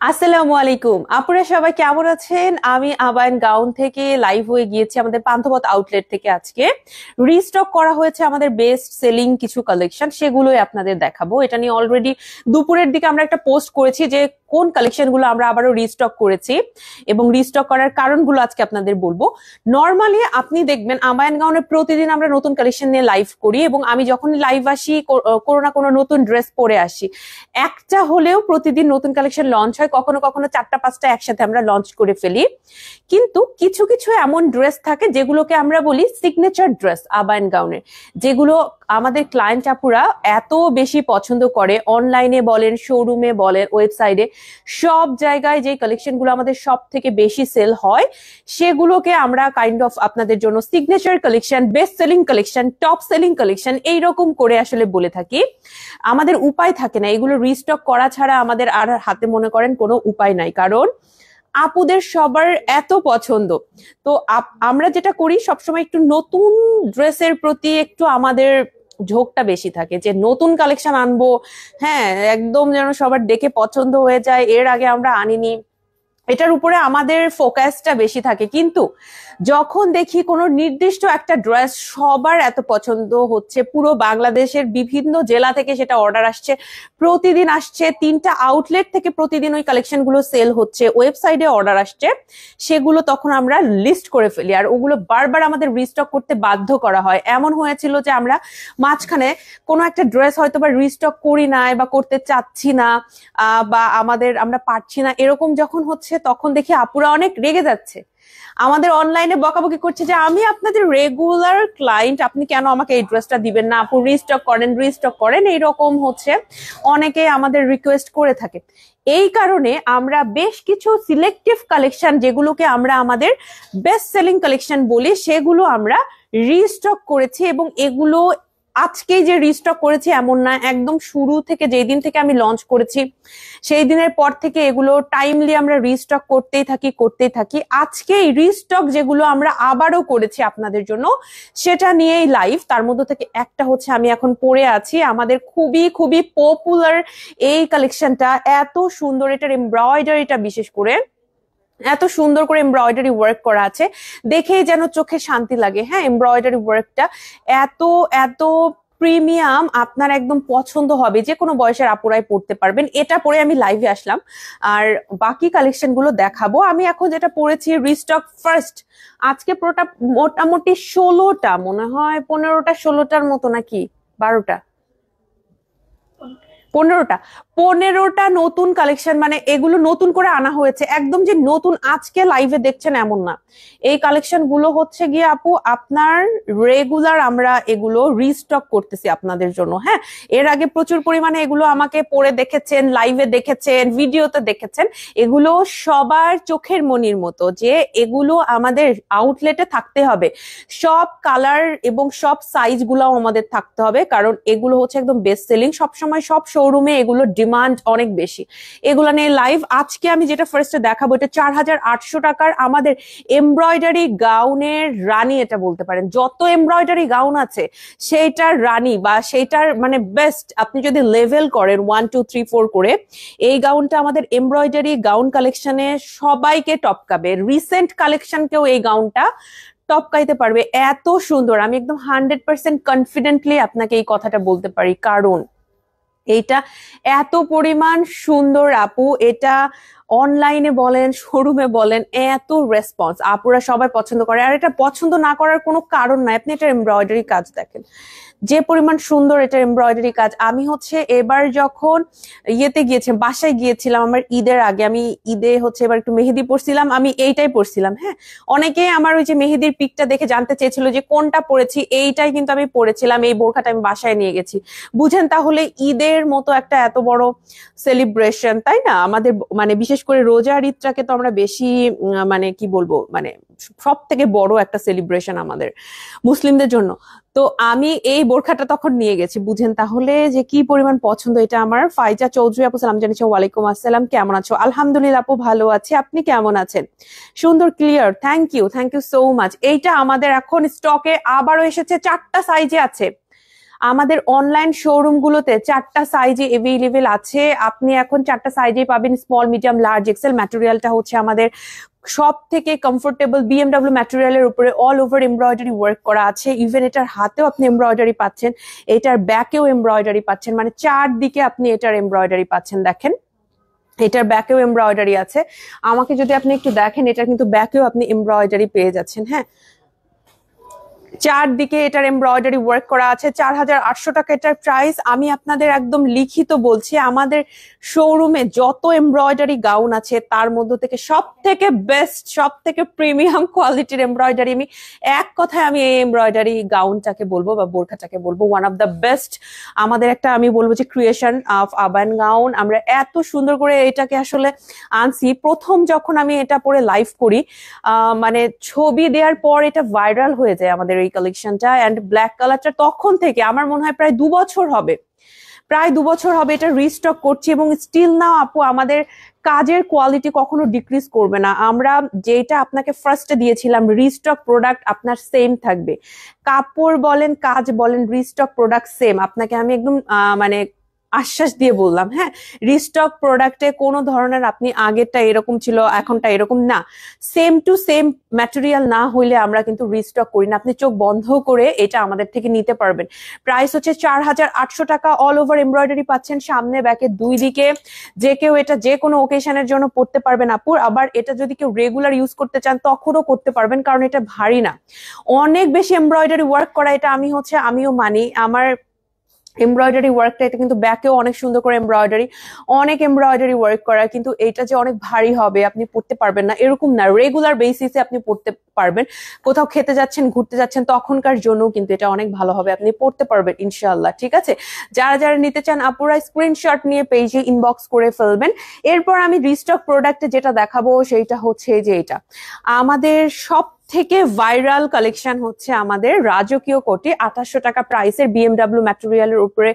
আসসালামু আলাইকুম আপুরা, সবাই কেমন আছেন? আমি আবায়ন গাউন থেকে লাইভ হয়ে গিয়েছি আমাদের পান্থপথ আউটলেট থেকে। আজকে রিস্টক করা হয়েছে আমাদের বেস্ট সেলিং কিছু কালেকশন, সেগুলোই আপনাদের দেখাবো। এটা নিয়ে অলরেডি দুপুরের দিকে আমরা একটা পোস্ট করেছি যে কোন কালেকশন গুলো আমরা আবারও রিস্টক করেছি এবং রিস্টক করার কারণগুলো আজকে আপনাদের বলবো। নর্মালি আপনি দেখবেন আবায়ন গাউনে প্রতিদিন আমরা নতুন কালেকশন নিয়ে লাইভ করি এবং আমি যখন লাইভ আসি কোনো না কোনো নতুন ড্রেস পরে আসি। একটা হলেও প্রতিদিন নতুন কালেকশন লঞ্চ হয়, কখনো কখনো 4টা 5টা একসাথে আমরা লঞ্চ করে ফেলি। কিন্তু কিছু কিছু এমন ড্রেস থাকে যেগুলোকে আমরা বলি সিগনেচার ড্রেস আবায়ন গাউনের, যেগুলো আমাদের ক্লায়েন্ট আপুরা এত বেশি পছন্দ করে। অনলাইনে বলেন, শোরুমে বলেন, ওয়েবসাইটে, সব জায়গায় যে কালেকশন গুলো আমাদের সব থেকে বেশি সেল হয় সেগুলোকে আমরা কাইন্ড অফ আপনাদের জন্য signature collection, best selling collection, top selling collection এইরকম করে আসলে বলে থাকি। আমাদের উপায় থাকে না, এগুলো রিস্টক করা ছাড়া আমাদের আর হাতে মনে করেন কোনো উপায় নাই, কারণ আপুদের সবার এত পছন্দ। তো আমরা যেটা করি সবসময় একটু নতুন ড্রেসের প্রতি একটু আমাদের ঝোঁকটা বেশি থাকে, যে নতুন কালেকশন আনবো, হ্যাঁ একদম যেন সবার দেখে পছন্দ হয়ে যায়, এর আগে আমরা আনিনি, এটার উপরে আমাদের ফোকাসটা বেশি থাকে। কিন্তু যখন দেখি কোনো নির্দিষ্ট একটা ড্রেস সবার এত পছন্দ হচ্ছে, পুরো বাংলাদেশের বিভিন্ন জেলা থেকে সেটা অর্ডার আসছে, প্রতিদিন আসছে, 3টা আউটলেট থেকে প্রতিদিন ওই কালেকশন গুলো সেল হচ্ছে, ওয়েবসাইটে অর্ডার আসছে, সেগুলো তখন আমরা লিস্ট করে ফেলি আর ওগুলো বারবার আমাদের রিস্টক করতে বাধ্য করা হয়। এমন হয়েছিল যে আমরা মাঝখানে কোনো একটা ড্রেস হয়তো বা রিস্টক করি নাই বা করতে চাচ্ছি না, বা আমরা পারছি না, এরকম যখন হচ্ছে তখন দেখি আপুরা অনেক রেগে যাচ্ছে, আমাদের অনলাইনে বকাবকি করছে যে আমি আপনাদের রেগুলার ক্লায়েন্ট, আপনি কেন আমাকে এই ড্রেসটা দিবেন না, আপু রিস্টক করেন রিস্টক করেন, এইরকম হচ্ছে অনেকে আমাদের রিকোয়েস্ট করে থাকে। এই কারণে আমরা বেশ কিছু সিলেক্টিভ কালেকশন, যেগুলোকে আমরা আমাদের বেস্ট সেলিং কালেকশন বলি, সেগুলো আমরা রিস্টক করেছি। এবং এগুলো আজকেই যে রিস্টক করেছি এমন না, একদম শুরু থেকে, যেই দিন থেকে আমি লঞ্চ করেছি সেই দিনের পর থেকে এগুলো টাইমলি আমরা রিস্টক করতেই থাকি। আজকে এই রিস্টক যেগুলো আমরা আবারও করেছি আপনাদের জন্য, সেটা নিয়েই লাইভ। তার মধ্যে থেকে একটা হচ্ছে আমি এখন পরে আছি, আমাদের খুবই খুবই পপুলার এই কালেকশনটা, এত সুন্দর, এটার এমব্রয়ডারিটা বিশেষ করে এত সুন্দর করে এমব্রয়ডারি ওয়ার্ক করা আছে, দেখেই যেন চোখে শান্তি লাগে। হ্যাঁ, এমব্রয়ডারি ওয়ার্কটা এত এত প্রিমিয়াম, আপনার একদম পছন্দ হবে, যে কোনো বয়সের আপুরাই পড়তে পারবেন। এটা পরে আমি লাইভে আসলাম আর বাকি কালেকশন গুলো দেখাবো। আমি এখন যেটা পরেছি রিস্টক ফার্স্ট, আজকে পুরোটা মোটামুটি 16টা, মনে হয় 15টা 16টার মতো, নাকি 12টা 15টা নতুন কালেকশন, মানে এগুলো নতুন করে আনা হয়েছে, একদম যে নতুন আজকে লাইভে দেখছেন এমন না। এই কালেকশন গুলো হচ্ছে গিয়ে আপু আপনার রেগুলার আমরা এগুলো রিস্টক করতেছি আপনাদের জন্য। হ্যাঁ, এর আগে প্রচুর পরিমাণে এগুলো আমাকে পরে দেখেছেন, লাইভে দেখেছেন, ভিডিওতে দেখেছেন। এগুলো সবার চোখের মনির মতো, যে এগুলো আমাদের আউটলেটে থাকতে হবে, সব কালার এবং সব সাইজ গুলাও আমাদের থাকতে হবে, কারণ এগুলো হচ্ছে একদম বেস্ট সেলিং। সবসময় সব শোরুমে এগুলো ডিমান্ড অনেক বেশি। এগুলো নিয়ে লাইভ আজকে আমি যেটা ফার্স্টে দেখাবো, এটা 4800 টাকার আমাদের এমব্রয়ডারি গাউনের রানী, এটা বলতে পারেন। যত এমব্রয়ডারি গাউন আছে সেইটার রানী, বা সেইটার মানে বেস্ট, আপনি যদি লেভেল করেন 1 2 3 4 করে, এই গাউনটা আমাদের এমব্রয়ডারি গাউন কালেকশনে সবাইকে টপকাবে। রিসেন্ট কালেকশনকেও এই গাউনটা টপকাইতে পারবে, এত সুন্দর। আমি একদম 100% কনফিডেন্টলি আপনাকে এই কথাটা বলতে পারি, কারণ এইটা এত পরিমাণ সুন্দর আপু, এটা অনলাইনে বলেন, শোরুমে বলেন, এত রেসপন্স, আপুরা সবাই পছন্দ করে। আর এটা পছন্দ না করার কোনো কারণ নাই, আপনি এটা এমব্রয়ডারি কাজ দেখেন যে পরিমাণ সুন্দর এটা এমব্রয়ডারি কাজ। আমি হচ্ছে এবার যখন ইয়েতে গিয়েছিলাম, বাসায় গিয়েছিলাম আমার ঈদের আগে, আমি ঈদে হচ্ছে এবার একটু মেহেদি পরছিলাম, আমি এইটাই পরছিলাম। হ্যাঁ, অনেকে আমার ওই যে মেহেদির পিকটা দেখে জানতে চেয়েছিল যে কোনটা পরেছি, এইটাই কিন্তু আমি পরেছিলাম, এই বোরখাটা আমি বাসায় নিয়ে গেছি। বুঝেন তাহলে ঈদের মতো একটা এত বড় সেলিব্রেশন, তাই না? আমাদের মানে বিশেষ করে রোজার ঈদটাকে তো আমরা বেশি মানে কি বলবো, মানে সব থেকে বড় একটা সেলিব্রেশন আমাদের মুসলিমদের জন্য। তো আমি এই বোরখাটা তখন নিয়ে গেছি, বুঝেন তাহলে যে কি পরিমাণ পছন্দ এটা আমার। ফাইজা চৌধুরী আপু সালাম জানিয়েছে, ওয়ালাইকুম আসসালাম, কেমন আছো? আলহামদুলিল্লাহ আপু, ভালো আছি, আপনি কেমন আছেন? সুন্দর, clear, thank you so much. এইটা আমাদের এখন স্টকে আবারও এসেছে, 4টা সাইজে আছে। আমাদের অনলাইন শোরুম গুলোতে 4টা সাইজে এভেলেবেল আছে, আপনি এখন 4টা সাইজে পাবেন, স্মল, মিডিয়াম, লার্জ, এক্সেল। ম্যাটেরিয়ালটা হচ্ছে আমাদের সব থেকে কমফোর্টেবল বিএমডব্লিউ ম্যাটেরিয়ালের উপরে অল ওভার এমব্রয়ডারি ওয়ার্ক করা আছে। ইভেন এটার হাতেও আপনি এমব্রয়ডারি পাচ্ছেন, এটার ব্যাকেও এমব্রয়ডারি পাচ্ছেন, মানে চারদিকে আপনি এটার এমব্রয়ডারি পাচ্ছেন। দেখেন এটার ব্যাকেও এমব্রয়ডারি আছে। আমাকে যদি আপনি একটু দেখেন, এটা কিন্তু ব্যাকেও আপনি এমব্রয়ডারি পেয়ে যাচ্ছেন। হ্যাঁ, চারদিকে এটার এমব্রয়ডারি ওয়ার্ক করা আছে। 4800 টাকা এটার প্রাইস। আমি আপনাদের একদম লিখিত বলছি, আমাদের শোরুমে যত এমব্রয়ডারি গাউন আছে তার মধ্যে থেকে সব থেকে বেস্ট, সব থেকে প্রিমিয়াম কোয়ালিটির এমব্রয়ডারি, আমি এক কথায় আমি এই এমব্রয়ডারি গাউনটাকে বলবো বা বোরখাটাকে বলবো ওয়ান অফ দ্য বেস্ট। আমাদের একটা আমি বলবো যে ক্রিয়েশন অফ আবায়ান গাউন। আমরা এত সুন্দর করে এটাকে আসলে আনছি। প্রথম যখন আমি এটা পরে লাইভ করি, মানে ছবি দেওয়ার পর এটা ভাইরাল হয়ে যায় আমাদের এই কালেকশনটা। এন্ড ব্ল্যাক কালারটা তখন থেকে আমার মনে হয় প্রায় 2 বছর হবে, প্রায় 2 বছর হবে এটা রিস্টক করছি, এবং স্টিল নাও আপু আমাদের কাজের কোয়ালিটি কখনো ডিক্রিজ করবে না। আমরা যেটা আপনাকে ফার্স্টে দিয়েছিলাম রিস্টক প্রোডাক্ট আপনার সেম থাকবে, কাপড় বলেন কাজ বলেন রিস্টক প্রোডাক্ট সেম। আপনাকে আমি একদম মানে আশ্বাস দিয়ে বললাম, হ্যাঁ, রিস্টক প্রোডাক্টে কোনো ধরনের আপনি আগেরটা এরকম ছিল এখনটা এরকম না, সেম টু সেম ম্যাটেরিয়াল না হইলে আমরা কিন্তু রিস্টক করি না। আপনি চোখ বন্ধ করে এটা আমাদের থেকে নিতে পারবেন। প্রাইস হচ্ছে 4800 টাকা। অল ওভার এমব্রয়ডারি পাচ্ছেন সামনে ব্যাকে দুই দিকে। যে কেউ এটা যে কোনো ওকেশনের জন্য পড়তে পারবেন আপুর। আবার এটা যদি কেউ রেগুলার ইউজ করতে চান তখনও করতে পারবেন, কারণ এটা ভারী না, অনেক বেশি এমব্রয়ডারি ওয়ার্ক করা। এটা আমিও মানি, আমার এমব্রয়ডারি ওয়ার্কটা, এটা কিন্তু ব্যাকেও অনেক সুন্দর করে এমব্রয়ডারি, অনেক এমব্রয়ডারি ওয়ার্ক করা, কিন্তু এটা যে অনেক ভারী হবে আপনি পড়তে পারবেন না এরকম না, রেগুলার বেসিসে আপনি পড়তে পারবেন। কোথাও খেতে যাচ্ছেন ঘুরতে যাচ্ছেন তখনকার জন্য কিন্তু এটা অনেক ভালো হবে, আপনি পড়তে পারবেন ইনশাআল্লাহ। ঠিক আছে, যারা যারা নিতে চান আপুরা স্ক্রিনশট নিয়ে পেজে ইনবক্স করে ফেলবেন। এরপর আমি রিস্টক প্রোডাক্টে যেটা দেখাবো সেইটা হচ্ছে যে এটা আমাদের সব থেকে ভাইরাল কালেকশন হচ্ছে আমাদের রাজকীয় কোটি। 2800 টাকা প্রাইসের বিএমডব্লিউ ম্যাটেরিয়ালের উপরে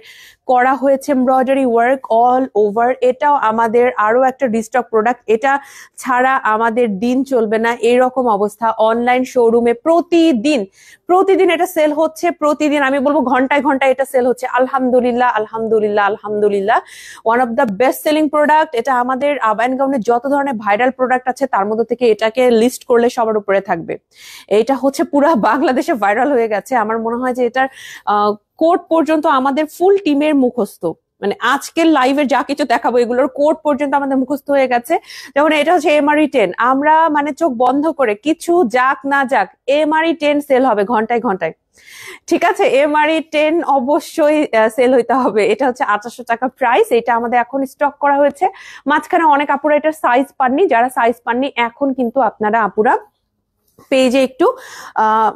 করা হয়েছে এমব্রয়ডারি ওয়ার্ক অল ওভার। এটাও আমাদের আরো একটা রিস্টক প্রোডাক্ট, এটা ছাড়া আমাদের দিন চলবে না এরকম অবস্থা। অনলাইন শোরুমে প্রতিদিন প্রতিদিন এটা সেল হচ্ছে, প্রতিদিন আমি বলবো ঘন্টায় ঘন্টায় এটা সেল হচ্ছে। আলহামদুলিল্লাহ আলহামদুলিল্লাহ আলহামদুলিল্লাহ, one of the best selling product. এটা আমাদের আবায়ান গাউনের যত ধরনের ভাইরাল প্রোডাক্ট আছে তার মধ্যে থেকে এটাকে লিস্ট করলে সবার উপরে থাকবে। এটা হচ্ছে পুরা বাংলাদেশে ভাইরাল হয়ে গেছে। আমার মনে হয় যে এটার কোড পর্যন্ত আমাদের ফুল টিমের মুখস্থ, মানে আজকের লাইভে যা কিছু দেখাবো এগুলোর কোড পর্যন্ত আমাদের মুখস্থ হয়ে গেছে। যেমন এটা হচ্ছে এমআরই 10, আমরা মানে চোখ বন্ধ করে কিছু যাক না যাক এমআরই 10 সেল হবে ঘন্টায় ঘন্টায়। ঠিক আছে, এমআরই 10 অবশ্যই সেল হইতে হবে। এটা হচ্ছে 2800 টাকা প্রাইস। এটা আমাদের এখন স্টক করা হয়েছে। মাঝখানে অনেক আপুরা এটার সাইজ পাননি, যারা সাইজ পাননি এখন কিন্তু আপনারা আপুরা পেজে একটু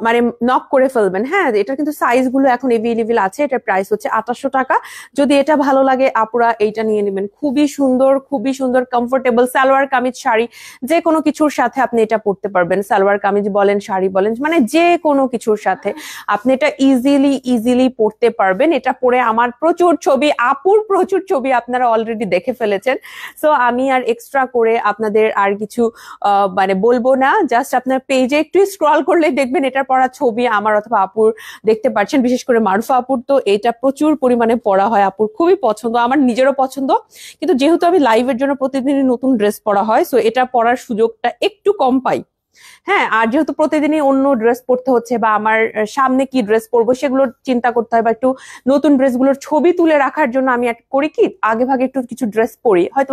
মানে নক করে ফেলবেন। হ্যাঁ, এটা কিন্তু সাইজ গুলো এখন এভেলেবেল আছে। এটার প্রাইস হচ্ছে 2800 টাকা। যদি এটা ভালো লাগে আপুরা এইটা নিয়ে নেবেন। খুবই সুন্দর, খুবই সুন্দর, কমফোর্টেবল। সালোয়ার কামিজ শাড়ি যে কোনো কিছুর সাথে আপনি এটা পরতে পারবেন। সালোয়ার কামিজ বলেন শাড়ি বলেন, মানে যে কোনো কিছুর সাথে আপনি এটা ইজিলি পরতে পারবেন। এটা পরে আমার প্রচুর ছবি, আপুর প্রচুর ছবি আপনারা অলরেডি দেখে ফেলেছেন। সো আমি আর এক্সট্রা করে আপনাদের আর কিছু মানে বলবো না। জাস্ট আপনার পেজে একটু স্ক্রল করলে দেখবেন এটার পড়া ছবি আমার অথবা আপুর দেখতে পাচ্ছেন। বিশেষ করে মারুফা আপুর তো এটা প্রচুর পরিমাণে পড়া হয়, আপুর খুবই পছন্দ, আমার নিজেরও পছন্দ। কিন্তু যেহেতু আমি লাইভের জন্য প্রতিদিনই নতুন ড্রেস পরা হয়, সো এটা পরার সুযোগটা একটু কম পাই। হ্যাঁ, আর যেহেতু প্রতিদিনই অন্য ড্রেস পরতে হচ্ছে বা আমার সামনে কি ড্রেস পরবো সেগুলো চিন্তা করতে হয়, বা একটু নতুন ড্রেসগুলোর ছবি তুলে রাখার জন্য আমি করি কি আগে ভাগে একটু কিছু ড্রেস পরি, হয়তো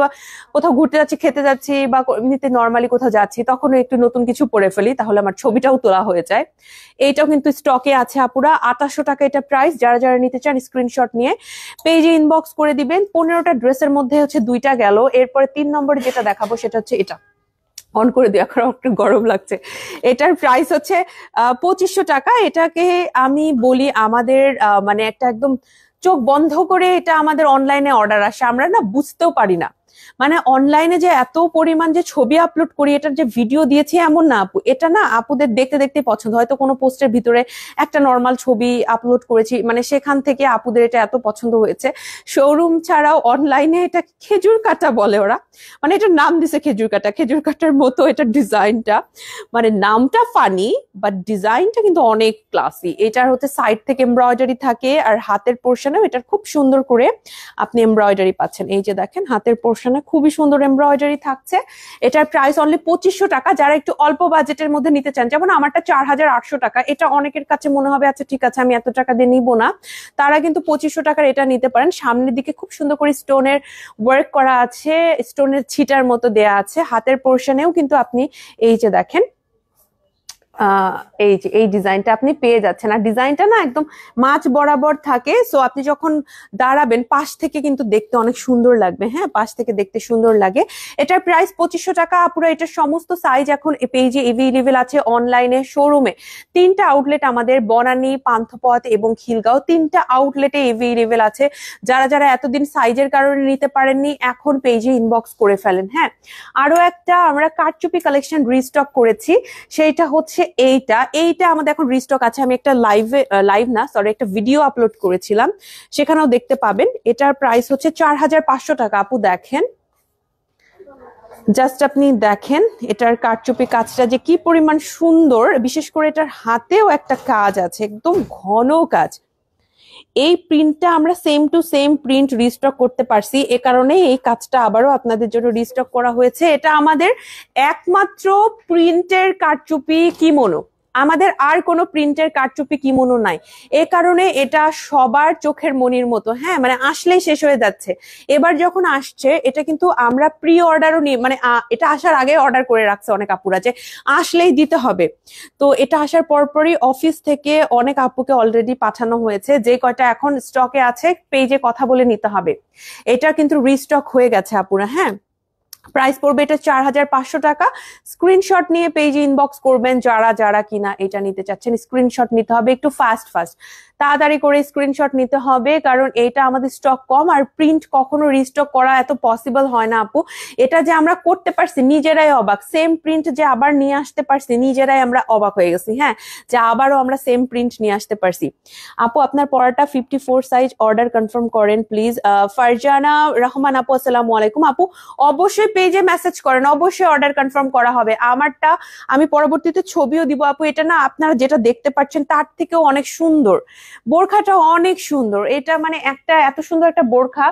কোথাও ঘুরতে যাচ্ছি, খেতে যাচ্ছি বা এমনিতে নর্মালি কোথাও যাচ্ছি তখন একটু নতুন কিছু পরে ফেলি, তাহলে আমার ছবিটাও তোলা হয়ে যায়। এইটাও কিন্তু স্টকে আছে আপুরা। 2800 টাকা এটা প্রাইস। যারা যারা নিতে চান স্ক্রিনশট নিয়ে পেজে ইনবক্স করে দিবেন। 15টা ড্রেসের মধ্যে হচ্ছে 2টা গেল। এরপরে 3 নম্বরে যেটা দেখাবো সেটা হচ্ছে এটা। অন করে দিও, এখন একটু গরম লাগছে। এটার প্রাইস হচ্ছে 2500 টাকা। এটাকে আমি বলি আমাদের মানে একটা একদম চোখ বন্ধ করে এটা আমাদের অনলাইনে অর্ডার আসে, আমরা না বুঝতেও পারি না। মানে অনলাইনে যে এত পরিমাণ যে ছবি আপলোড করি, এটার যে ভিডিও দিয়েছি এমন না আপু, এটা না আপুদের দেখতে দেখতে পছন্দ, হয়তো কোনো পোস্টের ভিতরে একটা নর্মাল ছবি আপলোড করেছি, মানে সেখান থেকে আপুদের এটা এত পছন্দ হয়েছে। শোরুম ছাড়াও অনলাইনে এটা খেজুর কাটা বলে ওরা, মানে এটার নাম দিছে খেজুর কাটা, খেজুর কাটার মতো এটা ডিজাইনটা, মানে নামটা ফানি বাট ডিজাইনটা কিন্তু অনেক ক্লাসি। এটার হচ্ছে সাইড থেকে এমব্রয়ডারি থাকে আর হাতের পোর্শনেও এটার খুব সুন্দর করে আপনি এমব্রয়ডারি পাচ্ছেন। এই যে দেখেন হাতের পোর্শনে খুবই সুন্দর এমব্রয়ডারি থাকছে। এটার প্রাইস অনলি 2500 টাকা। যারা একটু অল্প বাজেটের মধ্যে নিতে চান, যেমন আমারটা 4800 টাকা, এটা অনেকের কাছে মনে হবে আচ্ছা ঠিক আছে আমি এত টাকা দিয়ে নিবো না, তারা কিন্তু 2500 টাকার এটা নিতে পারেন। সামনের দিকে খুব সুন্দর করে স্টোনের ওয়ার্ক করা আছে, স্টোনের ছিটার মতো দেয়া আছে। হাতের পোর্শনেও কিন্তু আপনি এই যে দেখেন এই যে এই ডিজাইনটা আপনি পেয়ে যাচ্ছেন। আর ডিজাইনটা না একদম মাঝ বরাবর থাকে, সো আপনি যখন দাঁড়াবেন পাশ থেকে কিন্তু দেখতে অনেক সুন্দর লাগবে। হ্যাঁ, পাশ থেকে দেখতে সুন্দর লাগে। এটার প্রাইস 2500 টাকা। পুরো এটার সমস্ত সাইজ এখন পেজে এভেলেবেল আছে, অনলাইনে, শোরুমে। 3টা আউটলেট আমাদের, বনানী, পান্থপথ এবং খিলগাঁও, 3টা আউটলেটে এভেলেবেল আছে। যারা যারা এতদিন সাইজের কারণে নিতে পারেননি, এখন পেজে ইনবক্স করে ফেলেন। হ্যাঁ, আরো একটা আমরা কারচুপি কালেকশন রিস্টক করেছি, সেইটা হচ্ছে এইটা আমাদের এখন রিস্টক আছে। আমি একটা একটা ভিডিও আপলোড করেছিলাম, সেখানেও দেখতে পাবেন। এটার প্রাইস হচ্ছে 4500 টাকা। আপু দেখেন, জাস্ট আপনি দেখেন এটার কারচুপি কাজটা যে কি পরিমাণ সুন্দর, বিশেষ করে এটার হাতেও একটা কাজ আছে, একদম ঘন কাজ। এই প্রিন্টটা আমরা same to same print restock করতে পারছি, এ কারণে এই কাজটা আবারও আপনাদের জন্য রিস্টক করা হয়েছে। এটা আমাদের একমাত্র প্রিন্টের কারচুপি কিমোনো, আমাদের আর কোনো প্রিন্টের কারচুপি কিমোনো নাই। এ কারণে এটা সবার চোখের মনির মতো। হ্যাঁ, মানে আসলেই শেষ হয়ে যাচ্ছে। এবার যখন আসছে এটা কিন্তু আমরা প্রি অর্ডারও নিয়ে, মানে এটা আসার আগে অর্ডার করে রাখছে অনেক আপুরা যে আসলেই দিতে হবে। তো এটা আসার পরপরই অফিস থেকে অনেক আপুকে অলরেডি পাঠানো হয়েছে। যে কয়টা এখন স্টকে আছে পেজে কথা বলে নিতে হবে। এটা কিন্তু রিস্টক হয়ে গেছে আপুরা। হ্যাঁ, প্রাইস পড়বে এটা 4500 টাকা। স্ক্রিনশট নিয়ে পেজে ইনবক্স করবেন যারা যারা কিনা এটা নিতে চাচ্ছেন। স্ক্রিনশট নিতে হবে একটু ফাস্ট তাড়াতাড়ি করে স্ক্রিনশট নিতে হবে, কারণ এটা আমাদের স্টক কম। আর প্রিন্ট কখনো রিস্টক করা এত পসিবল হয় না আপু। এটা যে আমরা করতে পারছি নিজেরাই অবাক, সেম প্রিন্ট যে আবার নিয়ে আসতে পারছি, নিজেরাই আমরা অবাক হয়ে গেছি। হ্যাঁ, যে আবারও আমরা সেম প্রিন্ট নিয়ে আসতে পারছি। আপু আপনার পড়াটা 54 সাইজ অর্ডার কনফার্ম করেন প্লিজ। ফারজানা রহমান আপু, আসসালামু আলাইকুম। আপু অবশ্যই পেজে মেসেজ করেন, অবশ্যই অর্ডার কনফার্ম করা হবে। আমারটা আমি পরবর্তীতে ছবিও দিব আপু। এটা না আপনারা যেটা দেখতে পাচ্ছেন তার থেকেও অনেক সুন্দর, বোরখাটা অনেক সুন্দর। এটা মানে একটা এত সুন্দর একটা বোরখা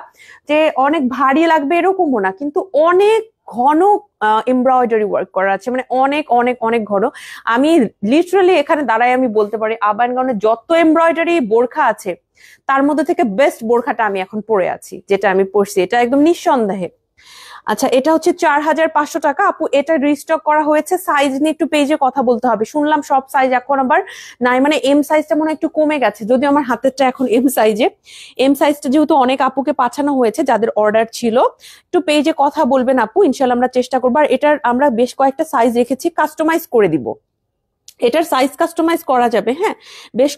যে অনেক ভারী লাগবে এরকমও না, কিন্তু অনেক ঘন এমব্রয়ডারি ওয়ার্ক করা আছে, মানে অনেক অনেক অনেক ঘন। আমি লিটারালি এখানে দাঁড়াই আমি বলতে পারি আবাহন গাউনে যত এমব্রয়ডারি বোরখা আছে তার মধ্যে থেকে বেস্ট বোরখাটা আমি এখন পরে আছি, যেটা আমি পরছি, এটা একদম নিঃসন্দেহে। আচ্ছা, এটা হচ্ছে 4500 টাকা। আপু এটা রিস্টক করা হয়েছে, সাইজ নিয়ে একটু পেজে কথা বলতে হবে। শুনলাম সব সাইজ এখন আবার নাই, মানে এম সাইজটা মনে হয় একটু কমে গেছে, যদিও আমার হাতেরটা এখন এম সাইজে। এম সাইজটা যেহেতু অনেক আপুকে পাঠানো হয়েছে যাদের অর্ডার ছিল, একটু পেজে কথা বলবেন আপু, ইনশাল্লাহ আমরা চেষ্টা করবো। আর এটার আমরা বেশ কয়েকটা সাইজ রেখেছি, কাস্টমাইজ করে দিব। এটার সাইজ কাস্টমাইজ করা যাবে। হ্যাঁ, বেশ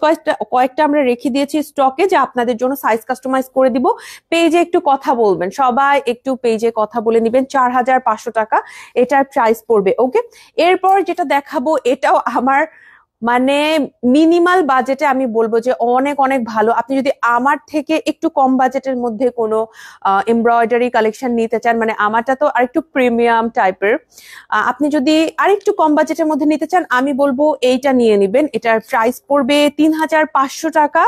কয়েকটা আমরা রেখে দিয়েছি স্টকে, যে আপনাদের জন্য সাইজ কাস্টমাইজ করে দিব। পেজে একটু কথা বলবেন, সবাই একটু পেজে কথা বলে নিবেন। 4500 টাকা এটার প্রাইস পড়বে। ওকে, এরপর যেটা দেখাবো এটাও আমার মানে মিনিমাল বাজেটে আমি বলবো যে অনেক অনেক ভালো। আপনি যদি আমার থেকে একটু কম বাজেটের মধ্যে কোনো এমব্রয়ডারি কালেকশন নিতে চান, মানে আমারটা তো আরেকটু প্রিমিয়াম টাইপের, আপনি যদি আরেকটু কম বাজেটের মধ্যে নিতে চান আমি বলবো এইটা নিয়ে নিবেন। এটার প্রাইস পড়বে 3500 টাকা।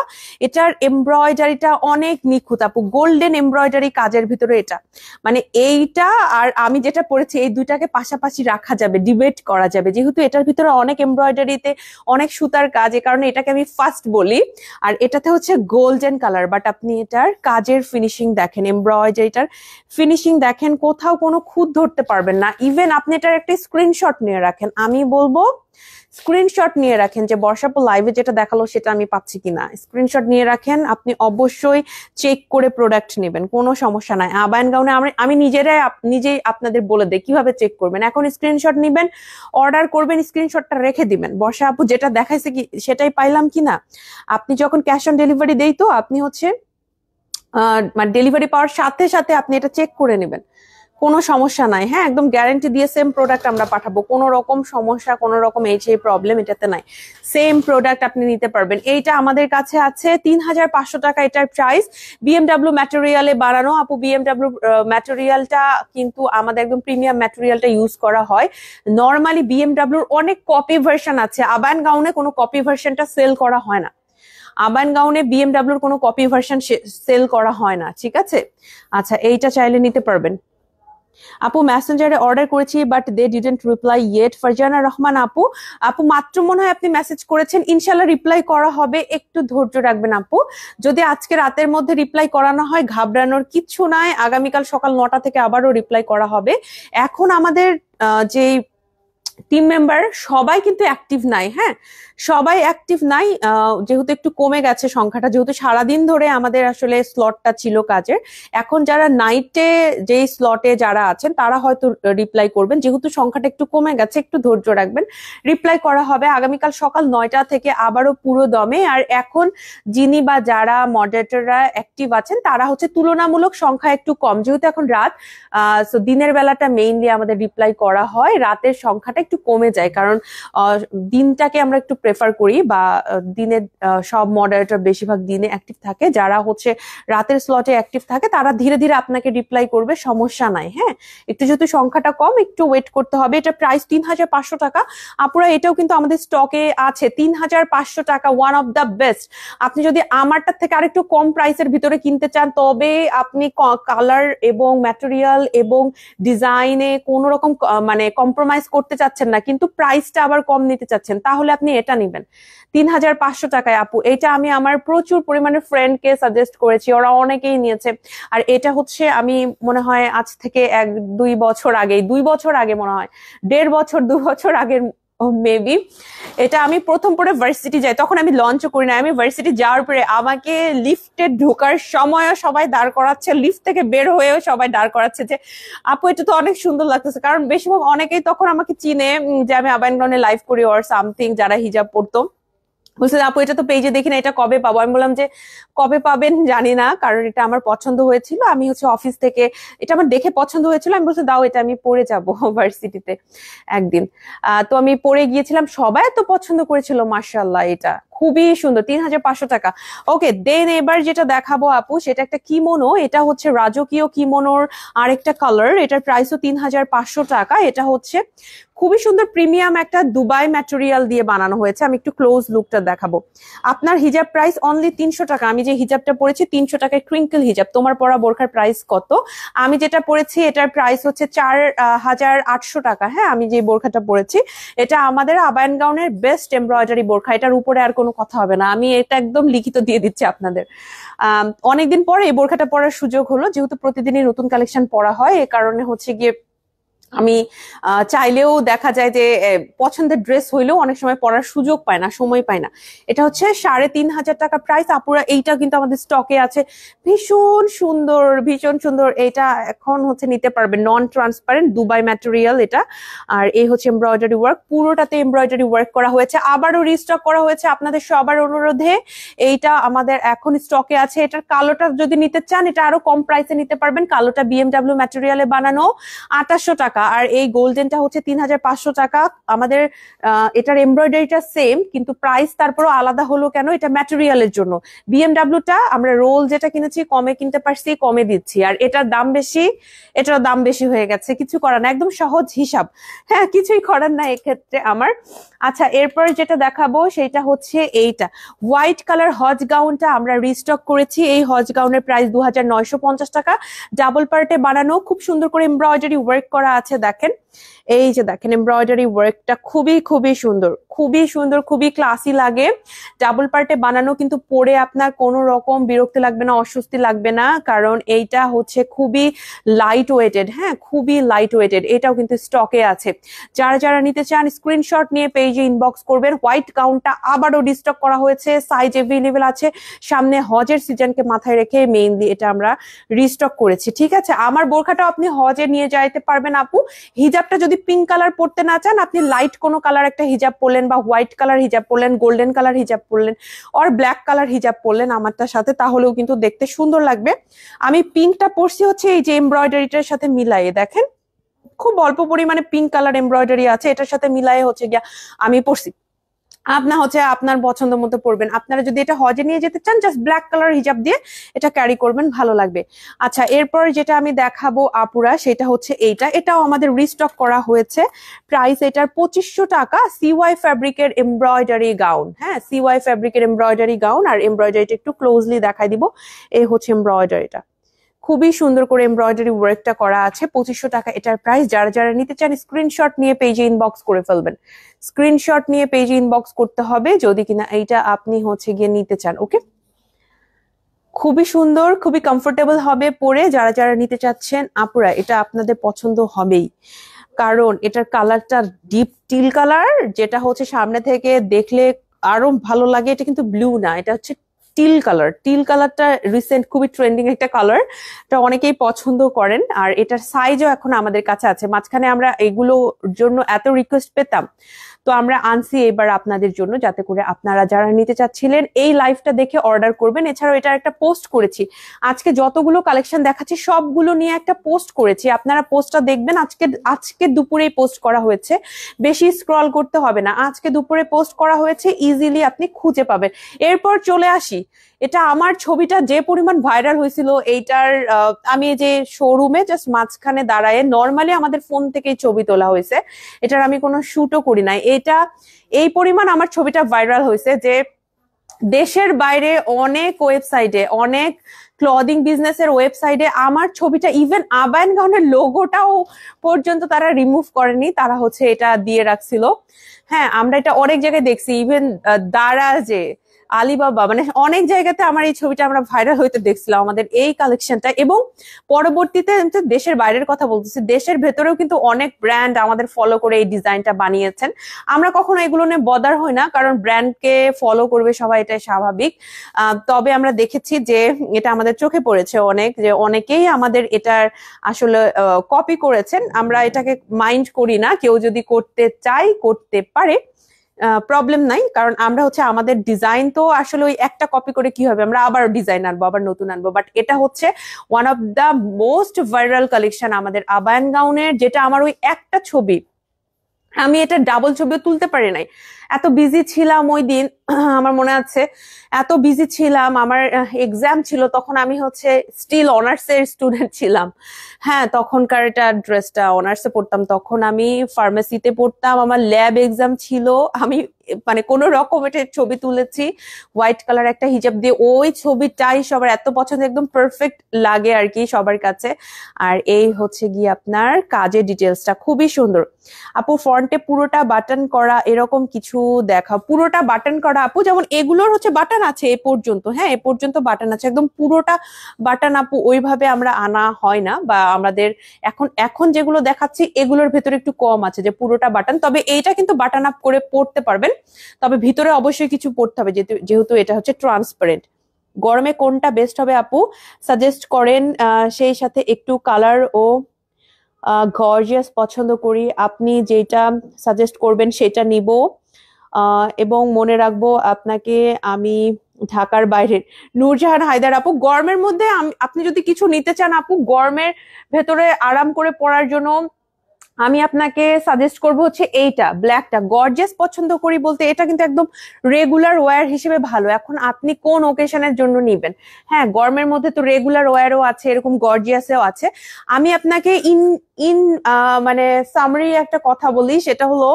এটার এমব্রয়ডারিটা অনেক নিখুঁত আপু, গোল্ডেন এমব্রয়ডারি কাজের ভিতরে এটা, মানে এইটা আর আমি যেটা পড়েছি এই দুইটাকে পাশাপাশি রাখা যাবে, ডিবেট করা যাবে, যেহেতু এটার ভিতরে অনেক এমব্রয়ডারিতে অনেক সুতার কাজ, এ কারণে এটাকে আমি ফার্স্ট বলি। আর এটাতে হচ্ছে গোল্ডেন কালার, বাট আপনি এটার কাজের ফিনিশিং দেখেন, এমব্রয়ডারিটার ফিনিশিং দেখেন, কোথাও কোনো খুঁত ধরতে পারবেন না। ইভেন আপনি এটার একটা স্ক্রিনশট নিয়ে রাখেন, আমি বলবো স্ক্রিনশট নিয়ে রাখেন, যে বর্ষাপু লাইভে যেটা দেখালো সেটা আমি পাচ্ছি কিনা। স্ক্রিনশট নিয়ে রাখেন, আপনি অবশ্যই চেক করে প্রোডাক্ট নেবেন, কোনো সমস্যা নাই। আবাহন গাউনে আমি নিজেই আপনাদের বলে দেই কিভাবে চেক করবেন। এখন স্ক্রিনশট নিবেন, অর্ডার করবেন, স্ক্রিনশটটা রেখে দিবেন। বর্ষা আপু যেটা দেখাইছে কি সেটাই পাইলাম কিনা। আপনি যখন ক্যাশ অন ডেলিভারি দেই তো আপনি হচ্ছে মানে ডেলিভারি পাওয়ার সাথে সাথে আপনি এটা চেক করে নেবেন। কোনো সমস্যা নাই, হ্যাঁ একদম গ্যারান্টি দিয়ে সেম প্রোডাক্ট আমরা পাঠাবো, কোনো রকম সমস্যা কোনো রকম এই প্রবলেম এটাতে নাই, সেম প্রোডাক্ট আপনি নিতে পারবেন। এইটা আমাদের কাছে আছে 3500 টাকা এটার প্রাইস, বিএমডাব্লিউ ম্যাটেরিয়ালে বানানো। আপু বিএমডাব্লিউ ম্যাটেরিয়ালটা কিন্তু আমাদের একদম প্রিমিয়াম ম্যাটেরিয়ালটা ইউজ করা হয়। নর্মালি বিএমডাব্লিউর অনেক কপি ভার্সন আছে, আবায়ান গাউনে কোনো কপি ভার্সনটা সেল করা হয় না, আবায়ান গাউনে বিএমডাব্লিউর কোনো কপি ভার্সন সেল করা হয় না, ঠিক আছে। আচ্ছা এইটা চাইলে নিতে পারবেন। আপু মেসেঞ্জারে অর্ডার করেছি but they didn't reply yet. Farzana Rahman আপু, আপু মাত্র মনে হয় আপনি মেসেজ করেছেন, ইনশাল্লাহ রিপ্লাই করা হবে, একটু ধৈর্য রাখবেন আপু। যদি আজকে রাতের মধ্যে রিপ্লাই করানো হয় ঘাবড়ানোর কিচ্ছু নাই, আগামীকাল সকাল 9টা থেকে আবারও রিপ্লাই করা হবে। এখন আমাদের যে টিম মেম্বার সবাই কিন্তু অ্যাক্টিভ নাই, হ্যাঁ সবাই অ্যাক্টিভ নাই, যেহেতু একটু কমে গেছে সংখ্যাটা, যেহেতু সারাদিন ধরে আমাদের আসলে স্লটটা ছিল কাজের। এখন যারা নাইটে যেই স্লটে যারা আছেন তারা হয়তো রিপ্লাই করবেন, যেহেতু সংখ্যাটা একটু কমে গেছে একটু ধৈর্য রাখবেন, রিপ্লাই করা হবে আগামীকাল সকাল 9টা থেকে আবারও পুরো দমে। আর এখন যিনি বা যারা মডারেটররা অ্যাক্টিভ আছেন তারা হচ্ছে তুলনামূলক সংখ্যা একটু কম, যেহেতু এখন রাত, সো দিনের বেলাটা মেইনলি আমাদের রিপ্লাই করা হয়, রাতের সংখ্যাটা একটু কমে যায়, কারণ দিনটাকে আমরা একটু প্রেফার করি, বা দিনে সব মডারেটর বেশিরভাগ দিনে অ্যাক্টিভ থাকে, যারা হচ্ছে রাতের স্লটে অ্যাক্টিভ থাকে তারা ধীরে ধীরে আপনাকে রিপ্লাই করবে, সমস্যা নাই। হ্যাঁ একটু যেহেতু সংখ্যাটা কম একটু ওয়েট করতে হবে। এটা প্রাইস 3500 টাকা আপুরা, এটাও কিন্তু আমাদের স্টকে আছে 3500 টাকা, ওয়ান অফ দ্য বেস্ট। আপনি যদি আমারটার থেকে আরেকটু কম প্রাইসের ভিতরে কিনতে চান তবে আপনি কালার এবং ম্যাটেরিয়াল এবং ডিজাইনে কোন রকম মানে কম্প্রোমাইজ করতে চাচ্ছেন না, কিন্তু প্রাইসটা আবার কম নিতে চাচ্ছেন, তাহলে আপনি এটা নিবেন 3500 টাকায়। আপু এটা আমি আমার প্রচুর পরিমাণে ফ্রেন্ডকে সাজেস্ট করেছি, ওরা অনেকেই নিয়েছে। আর এটা হচ্ছে আমি মনে হয় আজ থেকে 1-2 বছর আগে, 2 বছর আগে মনে হয়, 1.5 বছর 2 বছর আগের মেবি, এটা আমি প্রথম পরে ভার্সিটি যাই, তখন আমি লঞ্চও করি না, আমি ভার্সিটি যাওয়ার পরে আমাকে লিফটে ঢোকার সময়ও সবাই দাঁড় করাচ্ছে, লিফট থেকে বের হয়েও সবাই দাঁড় করাচ্ছে যে আপু এটা তো অনেক সুন্দর লাগতেছে, কারণ বেশিরভাগ অনেকেই তখন আমাকে চিনে যে আমি আবায়ান গাউনে লাইভ করি অর সামথিং, যারা হিজাব পড়তো বলছে আপু এটা তো পেজে দেখি না, এটা কবে পাবো? আমি বললাম যে কবে পাবেন জানি না, কারণ এটা আমার পছন্দ হয়েছিল, আমি হচ্ছে অফিস থেকে এটা আমার দেখে পছন্দ হয়েছিল, আমি বলছি দাও এটা আমি পরে যাবো ভার্সিটিতে একদিন। তো আমি পরে গিয়েছিলাম, সবাই এত পছন্দ করেছিল, মাশাআল্লাহ এটা খুবই সুন্দর, 3500 টাকা। ওকে দেন এবার যেটা দেখাবো আপু সেটা একটা কিমোনো, এটা হচ্ছে রাজকীয় কিমোনোর আরেকটা কালার, এটার প্রাইসও 3500 টাকা। এটা হচ্ছে খুবই সুন্দর প্রিমিয়াম একটা দুবাই ম্যাটেরিয়াল দিয়ে বানানো হয়েছে, আমি একটু ক্লোজ লুকটা দেখাবো। আপনার হিজাব প্রাইস অনলি 300 টাকা, আমি যে হিজাবটা পরেছি 300 টাকায় ক্রিঙ্কল হিজাব। তোমার পরা বোরখার প্রাইস কত? আমি যেটা পরেছি এটার প্রাইস হচ্ছে 4800 টাকা। হ্যাঁ আমি যে বোরখাটা পরেছি এটা আমাদের আবায়ান গাউনের বেস্ট এমব্রয়ডারি বোরখা, এটার উপরে আর কোনো কথা হবে না, আমি এটা একদম লিখিত দিয়ে দিচ্ছি আপনাদের। অনেকদিন পরে এই বোরখাটা পরার সুযোগ হলো, যেহেতু প্রতিদিনই নতুন কালেকশন পরা হয়, এই কারণে হচ্ছে গিয়ে আমি চাইলেও দেখা যায় যে পছন্দের ড্রেস হইলেও অনেক সময় পরার সুযোগ পায় না, সময় পায় না। এটা হচ্ছে 3500 টাকা প্রাইস আপুরা, এইটা কিন্তু আমাদের স্টকে আছে, ভীষণ সুন্দর ভীষণ সুন্দর। এটা এখন হচ্ছে নিতে পারবে, নন ট্রান্সপারেন্ট দুবাই ম্যাটেরিয়াল এটা। আর এই হচ্ছে এমব্রয়ডারি ওয়ার্ক, পুরোটাতে এমব্রয়ডারি ওয়ার্ক করা হয়েছে, আবারও রিস্টক করা হয়েছে আপনাদের সবার অনুরোধে। এইটা আমাদের এখন স্টকে আছে। এটার কালোটা যদি নিতে চান এটা আরো কম প্রাইসে নিতে পারবেন, কালোটা বিএমডাব্লিউ ম্যাটেরিয়ালে বানানো 2800 টাকা, আর এই গোল্ডেনটা হচ্ছে 3500 টাকা। আমাদের এটার এমব্রয়ডারিটা সেম, কিন্তু প্রাইস তারপরও আলাদা হলো কেন? এটা ম্যাটেরিয়ালের জন্য। বিএমডাব্লিউটা আমরা রোল যেটা কিনেছি কমে কিনতে পারছি, কমে দিচ্ছি, আর এটার দাম বেশি, এটার দাম বেশি হয়ে গেছে, কিছু করার না, একদম সহজ হিসাব, হ্যাঁ কিছুই করার না এক্ষেত্রে আমার। আচ্ছা এরপর যেটা দেখাবো সেটা হচ্ছে এইটা হোয়াইট কালার হজ গাউনটা আমরা রিস্টক করেছি। এই হজ গাউনের প্রাইস 2950 টাকা, ডাবল পার্টে বানানো, খুব সুন্দর করে এমব্রয়ডারি ওয়ার্ক করা আছে। দেখেন এই যে দেখেন এমব্রয়ডারি ওয়ার্কটা খুবই খুবই সুন্দর, খুবই সুন্দর, খুবই ক্লাসি লাগে, ডাবল পার্টে বানানো, কিন্তু পরে আপনার কোনো রকম বিরক্তি লাগবে না, অস্বস্তি লাগবে না, কারণ এইটা হচ্ছে খুবই লাইট ওয়েটেড, হ্যাঁ খুবই লাইট ওয়েটেড। এটাও কিন্তু স্টকে আছে, যারা যারা নিতে চান স্ক্রিনশট নিয়ে পেজে ইনবক্স করবেন। হোয়াইট গাউনটা আবারও রিস্টক করা হয়েছে, সাইজ এভেলেবেল আছে, সামনে হজের সিজনকে মাথায় রেখে মেইনলি এটা আমরা রিস্টক করেছি, ঠিক আছে। আমার বোরখাটাও আপনি হজে নিয়ে যাইতে পারবেন আপু, হিজাব হিজাবটা যদি পিঙ্ক কালার পরতে না চান, আপনি লাইট কোনো কালার একটা হিজাব পরলেন বা হোয়াইট কালার হিজাব পরলেন, গোল্ডেন কালার হিজাব পরলেন আর ব্ল্যাক কালার হিজাব পরলেন আমারটার সাথে, তাহলেও কিন্তু দেখতে সুন্দর লাগবে। আমি পিঙ্কটা পরছি হচ্ছে এই যে এমব্রয়ডারিটার সাথে মিলাইয়ে, দেখেন খুব অল্প পরিমাণে পিঙ্ক কালার এমব্রয়ডারি আছে, এটার সাথে মিলাইয়ে হচ্ছে গিয়া আমি পরছি। আপনার হচ্ছে আপনার পছন্দ মতো পরবেন। আপনারা যদি এটা হজে নিয়ে যেতে চান, জাস্ট ব্ল্যাক কালার হিজাব দিয়ে এটা ক্যারি করবেন, ভালো লাগবে। আচ্ছা, এরপর যেটা আমি দেখাবো আপুরা, সেটা হচ্ছে এটাও আমাদের রিস্টক করা হয়েছে। প্রাইস এটার 2500 টাকা। সিওয়াই ফ্যাব্রিকের এমব্রয়ডারি গাউন, হ্যাঁ সিওয়াই ফ্যাব্রিকের এমব্রয়ডারি গাউন। আর এমব্রয়ডারিটা একটু ক্লোজলি দেখাই দিব, এই হচ্ছে এমব্রয়ডারিটা, খুবই সুন্দর করে এমব্রয়ডারি ওয়ার্কটা করা আছে। 2500 টাকা এটার প্রাইস। যারা যারা নিতে চান স্ক্রিনশট নিয়ে পেজে ইনবক্স করে ফেলবেন, স্ক্রিনশট নিয়ে পেজে ইনবক্স করতে হবে যদি কিনা এইটা আপনি হচ্ছে গিয়ে নিতে চান। ওকে, খুবই সুন্দর, খুবই কমফোর্টেবল হবে পরে। যারা যারা নিতে চাচ্ছেন আপুরা, এটা আপনাদের পছন্দ হবেই, কারণ এটার কালারটা ডিপ টিল কালার, যেটা হচ্ছে সামনে থেকে দেখলে আরো ভালো লাগে। এটা কিন্তু ব্লু না, এটা হচ্ছে টিল কালার। টিল কালারটা রিসেন্ট খুবই ট্রেন্ডিং একটা কালার, এটা অনেকেই পছন্দ করেন। আর এটার সাইজও এখন আমাদের কাছে আছে। মাঝখানে আমরা এগুলোর জন্য এত রিকোয়েস্ট পেতাম, তো আমরা আনছি এবার আপনাদের জন্য, যাতে করে আপনারা যারা নিতে চাচ্ছিলেন এই লাইভটা দেখে অর্ডার করবেন। এছাড়াও এটার একটা পোস্ট করেছি আজকে, যতগুলো কালেকশন দেখাচ্ছি সবগুলো নিয়ে একটা পোস্ট করেছি, আপনারা পোস্টটা দেখবেন। আজকে দুপুরেই পোস্ট করা হয়েছে, বেশি স্ক্রল করতে হবে না, আজকে দুপুরে পোস্ট করা হয়েছে, ইজিলি আপনি খুঁজে পাবেন। এরপর চলে আসি, এটা আমার ছবিটা যে পরিমাণ ভাইরাল হয়েছিল এইটার, আমি যে শোরুমে জাস্ট মাঝখানে দাঁড়ায় নর্মালি আমাদের ফোন থেকেই ছবি তোলা হয়েছে, এটার আমি কোনো শুটও করি নাই। এটা এই পরিমাণ আমার ছবিটা ভাইরাল হয়েছে যে দেশের বাইরে অনেক ওয়েবসাইটে, অনেক ক্লদিং বিজনেসের ওয়েবসাইটে আমার ছবিটা, ইভেন আবায়ন গাউনের লোগোটাও পর্যন্ত তারা রিমুভ করেনি, তারা হচ্ছে এটা দিয়ে রাখছিল। হ্যাঁ, আমরা এটা অনেক জায়গায় দেখছি, ইভেন দারাজে, আলিবাবা, মানে অনেক জায়গাতে আমার এই ছবিটা আমরা ভাইরাল হইতে দেখছিলাম, আমাদের এই কালেকশনটা। এবং পরবর্তীতে দেশের বাইরের কথা বলতেছি, দেশের ভেতরেও কিন্তু অনেক ব্র্যান্ড আমাদের ফলো করে এই ডিজাইনটা বানিয়েছেন। আমরা কখনো এগুলো নিয়ে বদার হই না, কারণ ব্র্যান্ডকে ফলো করবে সবাই, এটাই স্বাভাবিক। তবে আমরা দেখেছি যে এটা আমাদের চোখে পড়েছে অনেক, যে অনেকেই আমাদের এটার আসলে কপি করেছেন। আমরা এটাকে মাইন্ড করি না, কেউ যদি করতে চায় করতে পারে, প্রবলেম নাই। কারণ আমরা হচ্ছে আমাদের ডিজাইন তো আসলে ওই একটা কপি করে কি হবে, আমরা আবার ডিজাইন আনবো, আবার নতুন আনবো। বাট এটা হচ্ছে one of the most viral collection আমাদের আবায়ন গাউনের, যেটা আমার ওই একটা ছবি, আমি এটা ডাবল ছবিও তুলতে পারি নাই, এত বিজি ছিলাম ওই দিন। আমার মনে আছে এত বিজি ছিলাম, আমার এক্সাম ছিল তখন, আমি হচ্ছে স্টিল অনার্সের স্টুডেন্ট ছিলাম। হ্যাঁ, তখনকার এটা ড্রেসটা অনার্সে পড়তাম, তখন আমি ফার্মেসিতে পড়তাম, আমার ল্যাব এক্সাম ছিল। আমি মানে কোন রকম এটা ছবি তুলেছি হোয়াইট কালার একটা হিজাব দিয়ে, ওই ছবিটাই সবার এত পছন্দ, একদম পারফেক্ট লাগে আর কি সবার কাছে। আর এই হচ্ছে গিয়ে আপনার কাজের ডিটেলসটা খুবই সুন্দর। আপু ফ্রন্টে পুরোটা বাটন করা এরকম কিছু দেখা, পুরোটা বাটন করা আপু, যেমন এগুলোর হচ্ছে বাটন আছে এ পর্যন্ত, হ্যাঁ এ পর্যন্ত বাটন আছে, একদম পুরোটা বাটন আপু ওইভাবে আমরা আনা হয় না, বা আমাদের এখন যেগুলো দেখাচ্ছি এগুলোর ভেতরে একটু কম আছে যে পুরোটা বাটন। তবে এইটা কিন্তু বাটন আপ করে পড়তে পারবেন, তবে ভিতরে অবশ্যই কিছু পড়তে হবে, যেহেতু এটা হচ্ছে ট্রান্সপারেন্ট। গরমে কোনটা বেস্ট হবে আপু সাজেস্ট করেন, সেই সাথে একটু কালার ও গর্জিয়াস পছন্দ করি, আপনি যেটা সাজেস্ট করবেন সেটা নিব। এবং মনে রাখবো আপনাকে আমি ঢাকার বাইরের। নূরজাহান হায়দার আপু, গরমের মধ্যে আপনি যদি কিছু নিতে চান আপু, গরমের ভেতরে আরাম করে পড়ার জন্য আমি আপনাকে সাজেস্ট করবো হচ্ছে এইটা, ব্ল্যাকটা। গর্জিয়াস পছন্দ করি বলতে এটা কিন্তু একদম রেগুলার ওয়্যার হিসেবে ভালো। এখন আপনি কোন ওকেশনের জন্য নিবেন, হ্যাঁ গরমের মধ্যে তো রেগুলার ওয়্যারও আছে, এরকম গর্জিয়াসও আছে। আমি আপনাকে ইন মানে সামারি একটা কথা বলি, সেটা হলো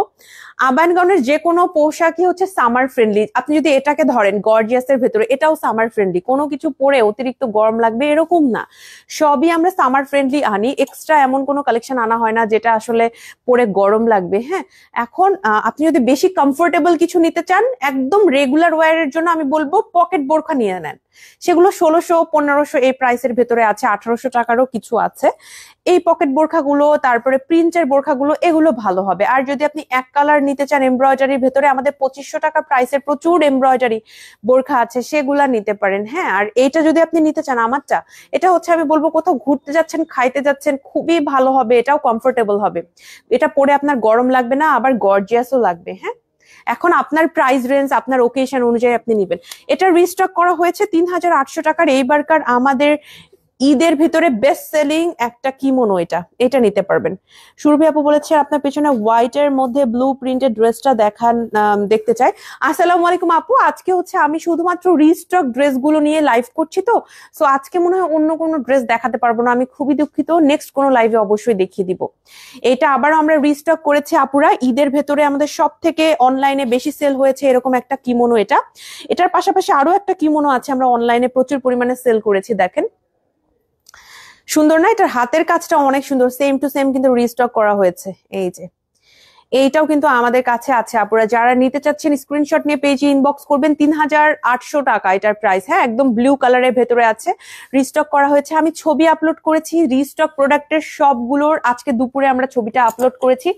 আবায়ন গাউনের যে কোনো পোশাকই হচ্ছে সামার ফ্রেন্ডলি। আপনি যদি এটাকে ধরেন গর্জিয়াসের ভেতরে, এটাও সামার ফ্রেন্ডলি, কোনো কিছু পরে অতিরিক্ত গরম লাগবে এরকম না, সবই আমরা সামার ফ্রেন্ডলি আনি। এক্সট্রা এমন কোনো কালেকশন আনা হয় না যেটা আসলে পরে গরম লাগবে। হ্যাঁ, এখন আপনি যদি বেশি কমফোর্টেবল কিছু নিতে চান একদম রেগুলার ওয়্যারের জন্য, আমি বলবো পকেট বোরখা নিয়ে নেন। সেগুলো 1600 1500 এই প্রাইসের ভেতরে আছে, 1800 টাকারও কিছু আছে। এই পকেট বোরখাগুলো, তারপরে প্রিন্টের বোরখাগুলো, এগুলো ভালো হবে। আর যদি আপনি এক কালার নিতে চান এমব্রয়ডারির ভেতরে, আমাদের 2500 টাকা প্রাইসের প্রচুর এমব্রয়ডারি বোরখা আছে, সেগুলা নিতে পারেন। হ্যাঁ, আর এইটা যদি আপনি নিতে চান আমারটা, এটা হচ্ছে আমি বলবো কোথাও ঘুরতে যাচ্ছেন, খাইতে যাচ্ছেন, খুবই ভালো হবে, এটাও কমফোর্টেবল হবে। এটা পরে আপনার গরম লাগবে না, আবার গর্জিয়াসও লাগবে। হ্যাঁ, এখন আপনার প্রাইস রেঞ্জ, আপনার ওকেশন অনুযায়ী আপনি নিবেন। এটা রিস্টক করা হয়েছে 3800 টাকার। এইবারকার আমাদের ঈদের ভিতরে বেস্ট সেলিং একটা কিমোনো, এটা নিতে পারবেন। সুরভি আপু বলেছে আপনার পেছনে হোয়াইট এর মধ্যে ব্লু প্রিন্টেড ড্রেসটা দেখতে চাই। আসসালামু আলাইকুম আপু, আজকে হচ্ছে আমি শুধুমাত্র রিস্টক ড্রেসগুলো নিয়ে লাইভ করছি, তো সো আজকে মনে হয় অন্য কোনো ড্রেস দেখাতে পারবো না, আমি খুবই দুঃখিত। নেক্সট কোনো লাইভে অবশ্যই দেখিয়ে দিব। এটা আবারও আমরা রিস্টক করেছি আপুরা, ঈদের ভেতরে আমাদের সব থেকে অনলাইনে বেশি সেল হয়েছে এরকম একটা কিমোনো। এটার পাশাপাশি আরো একটা কিমোনো আছে, আমরা অনলাইনে প্রচুর পরিমাণে সেল করেছি। দেখেন সুন্দর না? এটার হাতের কাজটা অনেক সুন্দর, সেম টু সেম কিন্তু রিস্টক করা হয়েছে। এই যে এইটাও কিন্তু আমাদের কাছে আছে আপুরা, যারা নিতে চাচ্ছেন স্ক্রিনশট নিয়ে পেজে ইনবক্স করবেন। 3800 টাকা এটার প্রাইস। হ্যাঁ, একদম ব্লু কালারের ভেতরে আছে, রিস্টক করা হয়েছে। আমি ছবি আপলোড করেছি রিস্টক প্রোডাক্টের সবগুলোর, আজকে দুপুরে আমরা ছবিটা আপলোড করেছি,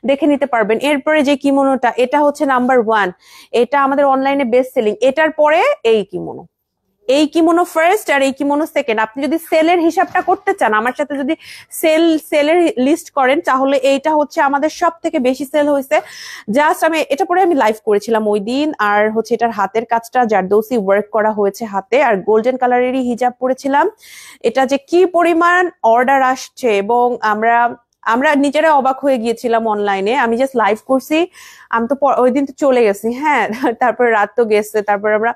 দেখে নিতে পারবেন। এরপরে যে কিমোনোটা, এটা হচ্ছে নাম্বার 1, এটা আমাদের অনলাইনে বেস্ট সেলিং। এটার পরে এই কিমোনো, এই কিমোনো ফার্স্ট আর এই কিমোনো সেকেন্ড। আপনি যদি সেলের হিসাবটা করতে চান, আমার সাথে যদি সেলের লিস্ট করেন, তাহলে এইটা হচ্ছে আমাদের সব থেকে বেশি সেল হয়েছে। জাস্ট আমি এটা পরে আমি লাইভ করেছিলাম ওই দিন। আর হচ্ছে এটার হাতের কাজটা জারদৌসি ওয়ার্ক করা হয়েছে হাতে, আর গোল্ডেন কালারেরই হিজাব পরেছিলাম। এটা যে কি পরিমাণ অর্ডার আসছে, এবং আমরা নিজেরা অবাক হয়ে গিয়েছিলাম অনলাইনে। আমি জাস্ট লাইভ করছি, আমি তো ওই দিন তো চলে গেছি। হ্যাঁ, তারপর রাত তো গেছে, তারপর আমরা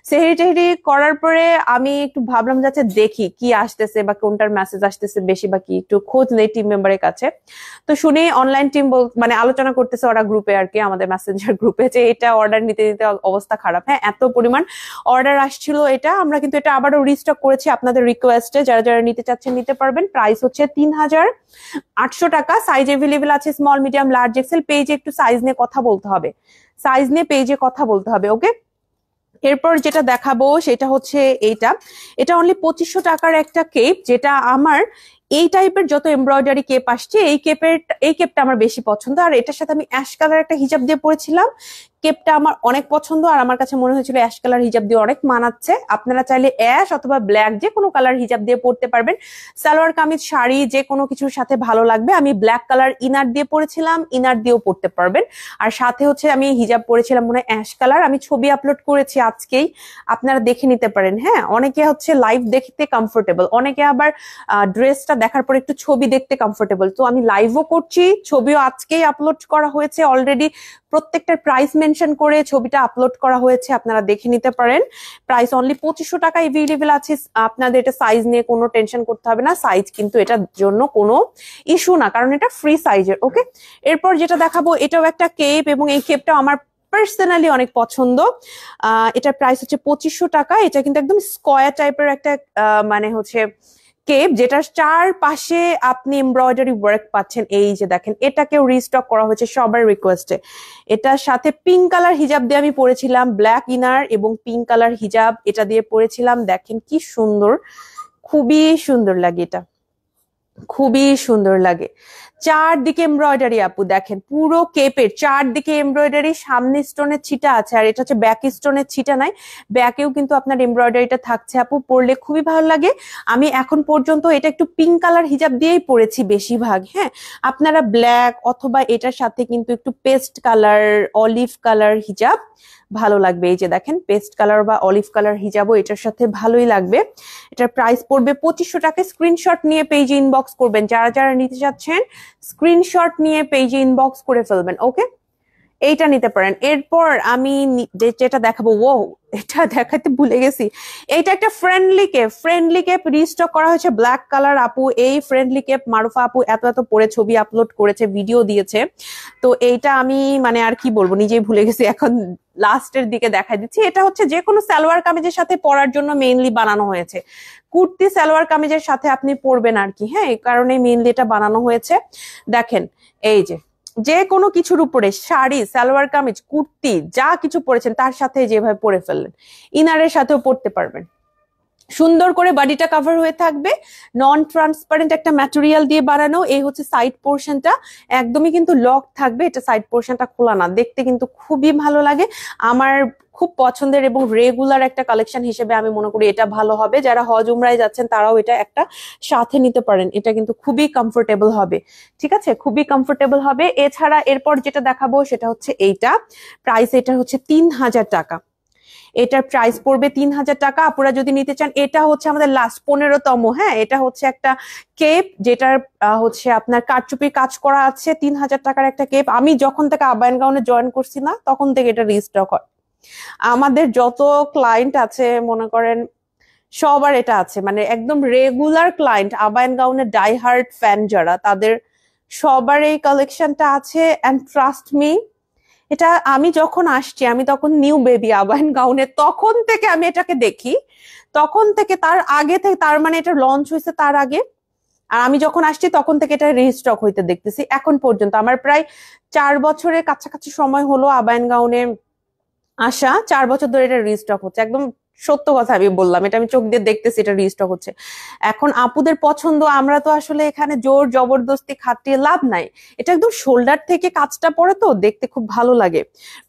সেহরি টেহরি করার পরে আমি একটু ভাবলাম যাচ্ছে দেখি কি আসতেছে বা কোনটার মেসেজ আসতেছে বেশি, বা কি একটু খোঁজ নেই টিম মেম্বারের কাছে। তো শুনি অনলাইন টিম মানে আলোচনা করতেছে ওরা গ্রুপে আর কি, আমাদের মেসেঞ্জার গ্রুপে, যে এটা অর্ডার নিতে নিতে অবস্থা খারাপ। হ্যাঁ, এত পরিমাণ অর্ডার আসছিল। এটা আমরা কিন্তু এটা আবারও রিস্টক করেছি আপনাদের রিকোয়েস্টে, যারা যারা নিতে চাচ্ছেন নিতে পারবেন। প্রাইস হচ্ছে 3800 টাকা। সাইজ এভেলেবেল আছে স্মল, মিডিয়াম, লার্জ, এক্সেল। পেজে একটু সাইজ নিয়ে কথা বলতে হবে, সাইজ নিয়ে পেজে কথা বলতে হবে। ওকে, এরপর যেটা দেখাবো সেটা হচ্ছে এটা অনলি 2500 টাকার একটা কেপ, যেটা আমার এই টাইপের যত এমব্রয়ডারি কেপ আসছে, এই কেপটা আমার বেশি পছন্দ। আর এটার সাথে আমি অ্যাশ কালার একটা হিজাব দিয়ে পরেছিলাম, কেপটা আমার অনেক পছন্দ। আর আমার কাছে মনে হয়েছিল অ্যাশ কালার হিজাব দিয়ে অনেক মানাচ্ছে। আপনারা চাইলে অ্যাশ অথবা ব্ল্যাক যে কোনো কালার হিজাব দিয়ে পরতে পারবেন। সালোয়ার কামিজ, শাড়ি যে কোনো কিছুর সাথে ভালো লাগবে। আমি ব্ল্যাক কালার ইনার দিয়ে পরেছিলাম, ইনার দিয়েও পরতে পারবেন। আর সাথে হচ্ছে আমি হিজাব পরেছিলাম মনে হয় অ্যাশ কালার। আমি ছবি আপলোড করেছি আজকেই, আপনারা দেখে নিতে পারেন। হ্যাঁ, অনেকে হচ্ছে লাইভ দেখতে কমফোর্টেবল, অনেকে আবার ড্রেসটা দেখার পর একটু ছবি দেখতে কমফোর্টেবল। তো আমি লাইভও করছি, ছবিও আজকেই আপলোড করা হয়েছে অলরেডি, প্রত্যেকটার প্রাইস মেনশন করে ছবিটা আপলোড করা হয়েছে, আপনারা দেখে নিতে পারেন। প্রাইস অনলি 2500 টাকা এভেলেবেল আছে। আপনাদের এটা সাইজ নিয়ে কোনো টেনশন করতে হবে না, সাইজ কিন্তু এটার জন্য কোনো ইস্যু না, কারণ এটা ফ্রি সাইজের। ওকে, এরপর যেটা দেখাবো এটাও একটা কেপ, এবং এই কেপটা আমার পার্সোনালি অনেক পছন্দ। এটার প্রাইস হচ্ছে 2500 টাকা। এটা কিন্তু একদম স্কয়ার টাইপের একটা মানে হচ্ছে কেপ, যেটার চারপাশে আপনি এমব্রয়ডারি ওয়ার্ক পাচ্ছেন। এই যে দেখেন, এটাকেও রিস্টক করা হয়েছে সবার রিকোয়েস্টে। এটার সাথে পিঙ্ক কালার হিজাব দিয়ে আমি পরেছিলাম, ব্ল্যাক ইনার এবং পিঙ্ক কালার হিজাব এটা দিয়ে পরেছিলাম। দেখেন কি সুন্দর, খুবই সুন্দর লাগে, এটা খুবই সুন্দর লাগে। চারদিকে এমব্রয়ডারি আপু, দেখেন পুরো কেপের চারদিকে এমব্রয়ডারি, সামনে স্টোনের ছিটা আছে, আর এটা হচ্ছে ব্যাক স্টোনের ছিটা নাই, ব্যাকেও কিন্তু আপনার এমব্রয়ডারিটা থাকছে। আপু পরলে খুবই ভালো লাগে। আমি এখন পর্যন্ত এটা একটু পিঙ্ক কালার হিজাব দিয়েই পরেছি বেশিরভাগ। হ্যাঁ, আপনারা ব্ল্যাক অথবা এটার সাথে কিন্তু একটু পেস্ট কালার, অলিভ কালার হিজাব ভালো লাগবে। এই যে দেখেন, পেস্ট কালার বা অলিভ কালার হিজাবও এটার সাথে ভালোই লাগবে। এটার প্রাইস পড়বে 2500 টাকা। স্ক্রিনশট নিয়ে পেজে ইনবক্স করবেন, যারা যারা নিতে চাচ্ছেন স্ক্রিনশট নিয়ে পেজে ইনবক্স করে ফেলবেন। ওকে, এইটা নিতে পারেন। এরপর আমি যেটা দেখাবো, এটা দেখাতে ভুলে গেছি। এইটা একটা ফ্রেন্ডলি কেপ রিস্টক করা হয়েছে, ব্ল্যাক কালার। আপু এই ফ্রেন্ডলি কেপ মারুফা আপু এত পরে ছবি আপলোড করেছে, ভিডিও দিয়েছে। তো এইটা আমি মানে আর কি বলবো, নিজেই ভুলে গেছি, এখন লাস্টের দিকে দেখা দিচ্ছি। এটা হচ্ছে যে কোনো সালোয়ার কামিজের সাথে পরার জন্য মেইনলি বানানো হয়েছে, কুর্তি সালোয়ার কামিজের সাথে আপনি পরবেন আর কি। হ্যাঁ, এই কারণে মেইনলি এটা বানানো হয়েছে। দেখেন, এই যে কোনো কিছুর উপরে, শাড়ি, সালোয়ার কামিজ, কুর্তি যা কিছু পরেছেন তার সাথে যেভাবে পরে ফেললেন, ইনারের সাথেও পরতে পারবেন। সুন্দর করে বডিটা কভার হয়ে থাকবে, নন ট্রান্সপারেন্ট একটা ম্যাটেরিয়াল দিয়ে বানানো। এই হচ্ছে সাইড পোর্শনটা, একদমই কিন্তু লক থাকবে, এটা সাইড পোর্শনটা খোলা না, দেখতে কিন্তু খুবই ভালো লাগে। আমার খুব পছন্দের এবং রেগুলার একটা কালেকশন হিসেবে আমি মনে করি এটা ভালো হবে। যারা হজ উমরায় যাচ্ছেন তারাও এটা একটা সাথে নিতে পারেন, এটা কিন্তু খুবই কমফোর্টেবল হবে। ঠিক আছে, খুবই কমফোর্টেবল হবে। এছাড়া এরপর যেটা দেখাবো সেটা হচ্ছে এইটা, প্রাইস এটা হচ্ছে 3000 টাকা। এটার প্রাইস পড়বে 3000 টাকা। আপনারা যদি নিতে চান, এটা হচ্ছে আমাদের লাস্ট 15তম। হ্যাঁ, এটা হচ্ছে একটা কেপ, যেটার হচ্ছে আপনার কারচুপির কাজ করা আছে। 3000 টাকার একটা কেপ। আমি যখন থেকে আবায়ান গাউনে জয়েন করছি না, তখন থেকে এটা রিস্টক হয়। আমাদের যত ক্লায়েন্ট আছে মনে করেন সবার এটা আছে, মানে একদম রেগুলার ক্লায়েন্ট, আবায়ান গাউনের ডাই হার্ট ফ্যান যারা, তাদের সবার এই কালেকশনটা আছে। অ্যান্ড ট্রাস্ট মি, এটা আমি যখন আসছি, আমি তখন নিউ বেবি আবায়ান গাউনে, তখন থেকে আমি এটাকে দেখি, তখন থেকে, তার আগে থেকে, তার মানে এটা লঞ্চ হয়েছে তার আগে। আর আমি যখন আসছি তখন থেকে এটা রিস্টক হইতে দেখতেছি এখন পর্যন্ত। আমার প্রায় 4 বছরের কাছাকাছি সময় হলো আবায়ান গাউনে আসা, 4 বছর ধরে এটা রিস্টক হচ্ছে। একদম সত্য কথা আমি বললাম, এটা আমি চোখ দিয়ে দেখতেছি এটা রিস্টক হচ্ছে। এখন আপুদের পছন্দ, আমরা তো আসলে এখানে জোর জবরদস্তি খাটিয়ে লাভ নাই। এটা একদম শোল্ডার থেকে কাজটা পড়ে তো দেখতে খুব ভালো লাগে।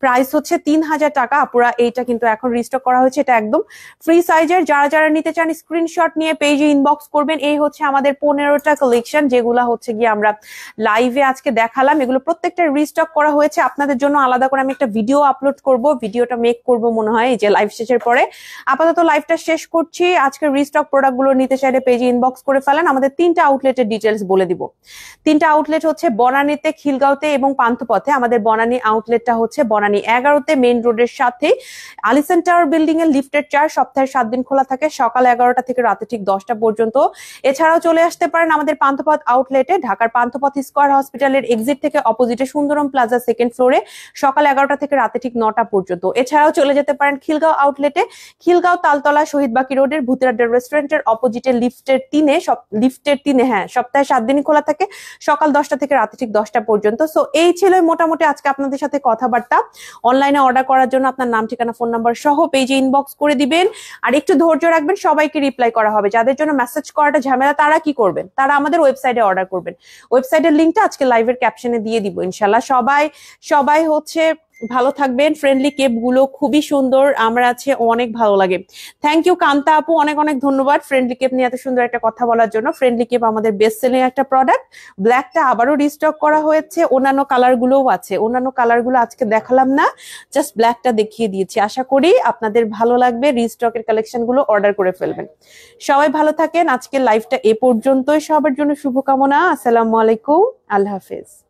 প্রাইস হচ্ছে 3000 টাকা। আপুরা এইটা কিন্তু এখন রিস্টক করা হয়েছে, এটা একদম ফ্রি সাইজের। যারা যারা নিতে চান স্ক্রিনশট নিয়ে পেজে ইনবক্স করবেন। এই হচ্ছে আমাদের 15টা কালেকশন, যেগুলা হচ্ছে গিয়ে আমরা লাইভে আজকে দেখালাম। এগুলো প্রত্যেকটা রিস্টক করা হয়েছে আপনাদের জন্য। আলাদা করে আমি একটা ভিডিও আপলোড করব, ভিডিওটা মেক করব মনে হয় এই যে লাইভ শেষের পরে। আপাতত লাইভটা শেষ করছি। আজকে রিস্টক প্রোডাক্ট গুলো নিতে চাইলে পেজে ইনবক্স করে ফেলেন। আমাদের 3টা আউটলেটের ডিটেলস বলে দিব। 3টা আউটলেট হচ্ছে বনানীতে, খিলগাঁওতে এবং পান্থপথে। আমাদের বনানী আউটলেটটা হচ্ছে বনানী 11তে, মেইন রোডের সাথে আলিসান টাওয়ার বিল্ডিং এর লিফটের 4, সপ্তাহে 7 দিন খোলা থাকে, সকাল 11টা থেকে রাতে ঠিক 10টা পর্যন্ত। এছাড়াও চলে আসতে পারেন আমাদের পান্থপথ আউটলেটে, ঢাকার পান্থপথ স্কয়ার হসপিটালের এক্সিট থেকে অপোজিটে সুন্দরম প্লাজা 2nd ফ্লোরে, সকাল 11টা থেকে রাতে ঠিক 9টা পর্যন্ত। এছাড়াও চলে যেতে পারেন খিলগাঁও আউটলেটে, খিলগাঁও তালতলা শহীদ বাকি রোডের ভূতেরাড্ডা রেস্টুরেন্টের অপোজিটে লিফটের 3-এ, হ্যাঁ, সপ্তাহে 7 দিনই খোলা থাকে, সকাল 10টা থেকে রাতে ঠিক 10টা পর্যন্ত। সো এই ছিল মোটামুটি আজকে আপনাদের সাথে কথাবার্তা। অনলাইনে অর্ডার করার জন্য আপনার নাম, ঠিকানা, ফোন নাম্বার সহ পেজে ইনবক্স করে দিবেন। আর একটু ধৈর্য রাখবেন, সবাইকে রিপ্লাই করা হবে। যাদের জন্য মেসেজ করাটা ঝামেলা, তারা কি করবেন, তারা আমাদের ওয়েবসাইটে অর্ডার করবেন। ওয়েবসাইটের লিঙ্কটা আজকে লাইভের ক্যাপশনে দিয়ে দিব ইনশাল্লাহ। সবাই হচ্ছে ভালো থাকবেন। ফ্রেন্ডলি কেপ গুলো খুবই সুন্দর, আমার আছে অনেক ভালো লাগে। থ্যাংক ইউ কান্তা আপু, অনেক অনেক ধন্যবাদ ফ্রেন্ডলি কেপ নিয়ে এত সুন্দর একটা কথা বলার জন্য। ফ্রেন্ডলি কেপ আমাদের বেস্ট সেলিং একটা প্রোডাক্ট। ব্ল্যাকটা আবারও রিস্টক করা হয়েছে, অন্যান্য কালার গুলোও আছে। অন্যান্য কালার গুলো আজকে দেখালাম না, জাস্ট ব্ল্যাকটা দেখিয়ে দিয়েছি। আশা করি আপনাদের ভালো লাগবে। রিস্টকের কালেকশন গুলো অর্ডার করে ফেলবেন। সবাই ভালো থাকেন। আজকের লাইভটা এ পর্যন্তই। সবার জন্য শুভকামনা। আসসালামু আলাইকুম, আল্লাহ হাফেজ।